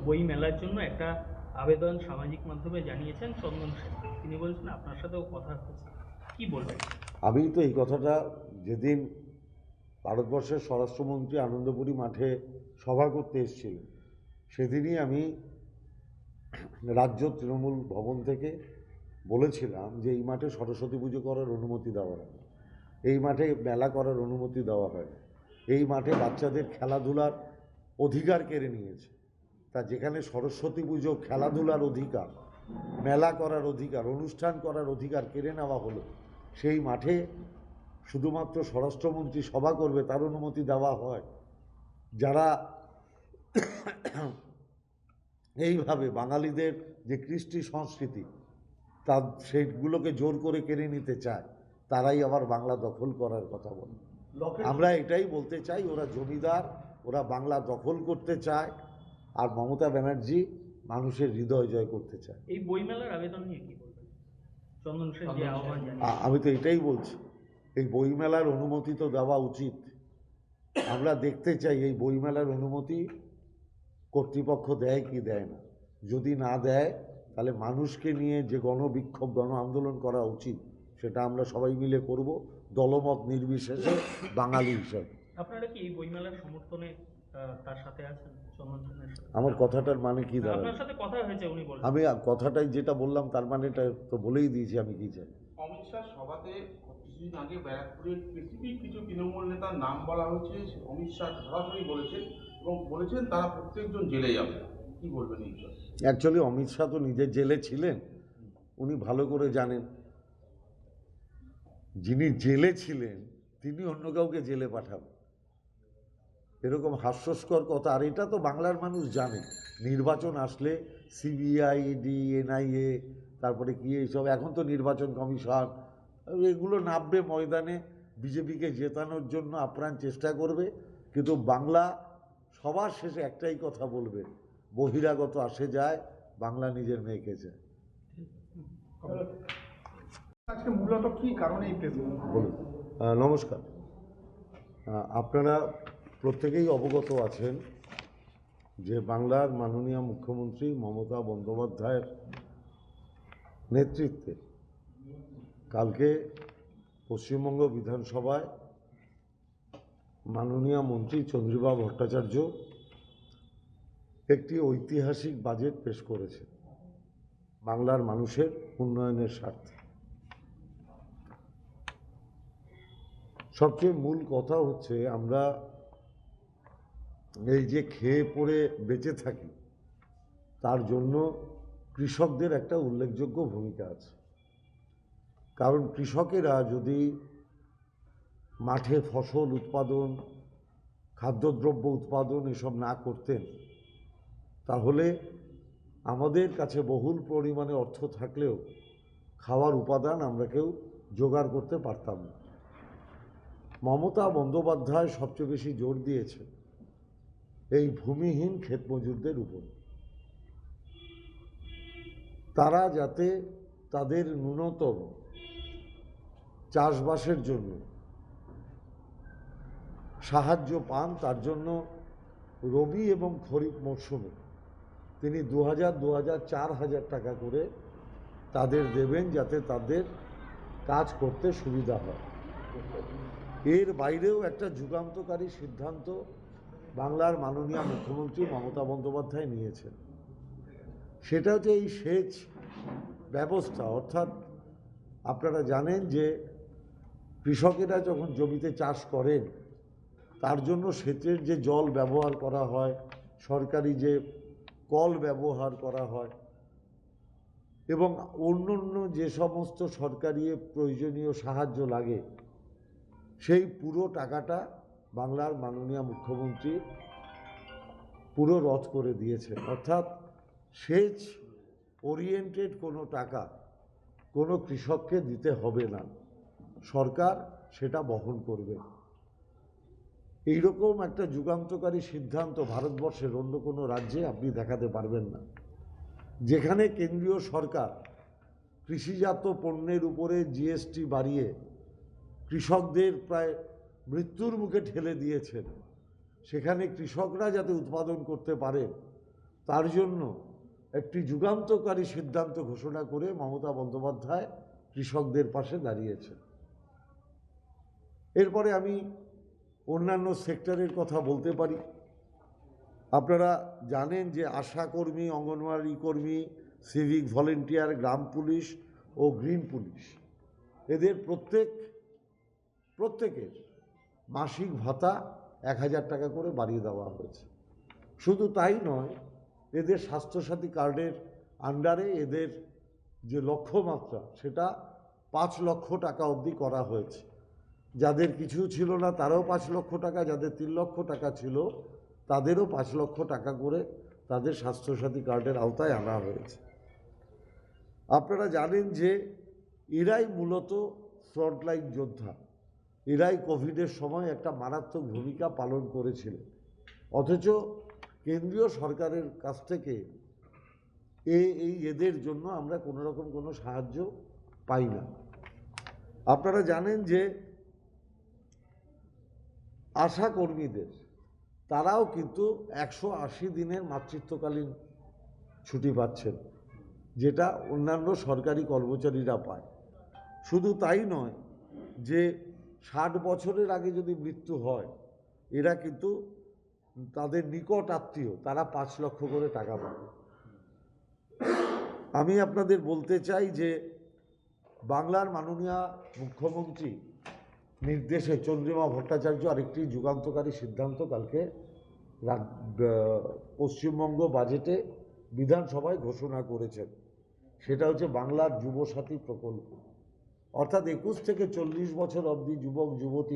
বই মেলার জন্য একটা আবেদন সামাজিক মাধ্যমে জানিয়েছেন চন্দন সেন। তিনি বলছেন আপনার সাথেও কথা হয়েছে, কি বলবেন? আমি তো এই কথাটা যেদিন ভারতবর্ষের স্বরাষ্ট্রমন্ত্রী আনন্দপুরী মাঠে সভা করতে এসেছিলেন সেদিনই আমি রাজ্য তৃণমূল ভবন থেকে বলেছিলাম যে এই মাঠে সরস্বতী পুজো করার অনুমতি দেওয়া হয় না, এই মাঠে মেলা করার অনুমতি দেওয়া হয় না, এই মাঠে বাচ্চাদের খেলাধুলার অধিকার কেড়ে নিয়েছে। তা যেখানে সরস্বতী পুজো, খেলাধুলার অধিকার, মেলা করার অধিকার, অনুষ্ঠান করার অধিকার কেড়ে নেওয়া হলো, সেই মাঠে শুধুমাত্র স্বরাষ্ট্রমন্ত্রী সভা করবে তার অনুমতি দেওয়া হয়? যারা এইভাবে বাঙালিদের যে কৃষ্টি সংস্কৃতি তা সেইগুলোকে জোর করে কেড়ে নিতে চায়, তারাই আবার বাংলা দখল করার কথা বলে। আমরা এটাই বলতে চাই, ওরা জমিদার, ওরা বাংলা দখল করতে চায়, আর মমতা ব্যানার্জি মানুষের হৃদয় জয় করতে চায়। এই বইমেলার আবেদন নিয়ে কি বলবেন? চন্দন সেন যে আহ্বান জানিয়েছেন। আমি তো এটাই বলছি, এই বইমেলার অনুমতি তো দেওয়া উচিত। আমরা দেখতে চাই এই বইমেলার অনুমতি কর্তৃপক্ষ দেয় কি দেয় না। যদি না দেয় তাহলে মানুষকে নিয়ে যে গণবিক্ষোভ, গণ আন্দোলন করা উচিত, সেটা আমরা সবাই মিলে করব, দলমত নির্বিশেষে, বাঙালি হিসাবে। আপনারা কি এই বইমেলার সমর্থনে তার সাথে আছেন, চন্দন সেনের সাথে? আমার কথাটার মানে কি দাঁড়ায়? আপনার সাথে কথা হয়েছে উনি বলেন। আমি কথাটাই যেটা বললাম তার মানেটা তো বলেই দিয়েছি আমি কি চাই। অমিত শাহ সভাতে কিছুদিন আগে ব্যারাকপুরের স্পেসিফিক কিছু তৃণমূল নেতার নাম বলা হয়েছে, অমিত শাহ সরাসরি বলেছেন এবং বলেছেন তারা প্রত্যেকজন জেলে যাবে। কি বলবেন এই বিষয়ে? অ্যাকচুয়ালি অমিত শাহ তো নিজে জেলে ছিলেন, উনি ভালো করে জানেন। যিনি জেলে ছিলেন তিনি অন্য কাউকে জেলে পাঠাবেন, এরকম হাস্যস্কর কথা। আর এটা তো বাংলার মানুষ জানে, নির্বাচন আসলে সিবিআই, ইডি, এনআইএ, তারপরে কি এইসব, এখন তো নির্বাচন কমিশন, এগুলো নামবে ময়দানে, বিজেপিকে জেতানোর জন্য আপ্রাণ চেষ্টা করবে। কিন্তু বাংলা সবার শেষে একটাই কথা বলবে, বহিরাগত আসে যায়, বাংলা নিজের মেয়েকে চায়। আজকে মূলত কি কারণে এই প্রেস? বলুন। নমস্কার। আপনারা প্রত্যেকেই অবগত আছেন যে বাংলার মাননীয় মুখ্যমন্ত্রী মমতা বন্দ্যোপাধ্যায়ের নেতৃত্বে কালকে পশ্চিমবঙ্গ বিধানসভায় মাননীয় মন্ত্রী চন্দ্রিমা ভট্টাচার্য একটি ঐতিহাসিক বাজেট পেশ করেছে বাংলার মানুষের উন্নয়নের স্বার্থে। সবচেয়ে মূল কথা হচ্ছে, আমরা এই যে খেয়ে পড়ে বেঁচে থাকি তার জন্য কৃষকদের একটা উল্লেখযোগ্য ভূমিকা আছে। কারণ কৃষকেরা যদি মাঠে ফসল উৎপাদন, খাদ্যদ্রব্য উৎপাদন এসব না করতেন, তাহলে আমাদের কাছে বহুল পরিমাণে অর্থ থাকলেও খাওয়ার উপাদান আমরা কেউ জোগাড় করতে পারতাম না। মমতা বন্দ্যোপাধ্যায় সবচেয়ে বেশি জোর দিয়েছে এই ভূমিহীন ক্ষেত মজুরদের উপর। তারা যাতে তাদের ন্যূনতম চাষবাসের জন্য সাহায্য পান, তার জন্য রবি এবং খরিফ মরশুমে তিনি 2000-4,000 টাকা করে তাদের দেবেন, যাতে তাদের কাজ করতে সুবিধা হয়। এর বাইরেও একটা যুগান্তকারী সিদ্ধান্ত বাংলার মাননীয় মুখ্যমন্ত্রী মমতা বন্দ্যোপাধ্যায় নিয়েছেন। সেটা হচ্ছে এই সেচ ব্যবস্থা। অর্থাৎ আপনারা জানেন যে কৃষকেরা যখন জমিতে চাষ করেন তার জন্য সেচের যে জল ব্যবহার করা হয়, সরকারি যে কল ব্যবহার করা হয় এবং অন্য যে সমস্ত সরকারি প্রয়োজনীয় সাহায্য লাগে, সেই পুরো টাকাটা বাংলার মাননীয় মুখ্যমন্ত্রী পুরো রদ করে দিয়েছেন। অর্থাৎ সেচ ওরিয়েন্টেড কোনো টাকা কোনো কৃষককে দিতে হবে না, সরকার সেটা বহন করবে। এইরকম একটা যুগান্তকারী সিদ্ধান্ত ভারতবর্ষের অন্য কোনো রাজ্যে আপনি দেখাতে পারবেন না, যেখানে কেন্দ্রীয় সরকার কৃষিজাত পণ্যের উপরে জিএসটি বাড়িয়ে কৃষকদের প্রায় মৃত্যুর মুখে ঠেলে দিয়েছেন। সেখানে কৃষকরা যাতে উৎপাদন করতে পারে তার জন্য একটি যুগান্তকারী সিদ্ধান্ত ঘোষণা করে মমতা বন্দ্যোপাধ্যায় কৃষকদের পাশে দাঁড়িয়েছেন। এরপরে আমি অন্যান্য সেক্টরের কথা বলতে পারি। আপনারা জানেন যে আশা কর্মী, অঙ্গনওয়াড়ি কর্মী, সিভিক ভলেন্টিয়ার, গ্রাম পুলিশ ও গ্রিন পুলিশ এদের প্রত্যেকের মাসিক ভাতা 1000 টাকা করে বাড়িয়ে দেওয়া হয়েছে। শুধু তাই নয়, এদের স্বাস্থ্যসাথী কার্ডের আন্ডারে এদের যে লক্ষ্যমাত্রা সেটা 5 লক্ষ টাকা অবধি করা হয়েছে। যাদের কিছু ছিল না তারাও 5 লক্ষ টাকা, যাদের 3 লক্ষ টাকা ছিল তাদেরও 5 লক্ষ টাকা করে তাদের স্বাস্থ্যসাথী কার্ডের আওতায় আনা হয়েছে। আপনারা জানেন যে এরাই মূলত ফ্রন্টলাইন যোদ্ধা, এরাই কোভিডের সময় একটা মারাত্মক ভূমিকা পালন করেছিলেন, অথচ কেন্দ্রীয় সরকারের কাছ থেকে এদের জন্য আমরা কোনো রকম কোনো সাহায্য পাই না। আপনারা জানেন যে আশা কর্মীদের তারাও কিন্তু 180 দিনের মাতৃত্বকালীন ছুটি পাচ্ছেন, যেটা অন্যান্য সরকারি কর্মচারীরা পায়। শুধু তাই নয়, যে 60 বছরের আগে যদি মৃত্যু হয় এরা কিন্তু তাদের নিকট আত্মীয় তারা 5 লক্ষ করে টাকা পাবে। আমি আপনাদের বলতে চাই যে বাংলার মাননীয় মুখ্যমন্ত্রী নির্দেশে চন্দ্রিমা ভট্টাচার্য আরেকটি যুগান্তকারী সিদ্ধান্ত কালকে পশ্চিমবঙ্গ বাজেটে বিধানসভায় ঘোষণা করেছেন। সেটা হচ্ছে বাংলার যুবসাথী প্রকল্প। অর্থাৎ 21 থেকে 40 বছর অবধি যুবক যুবতী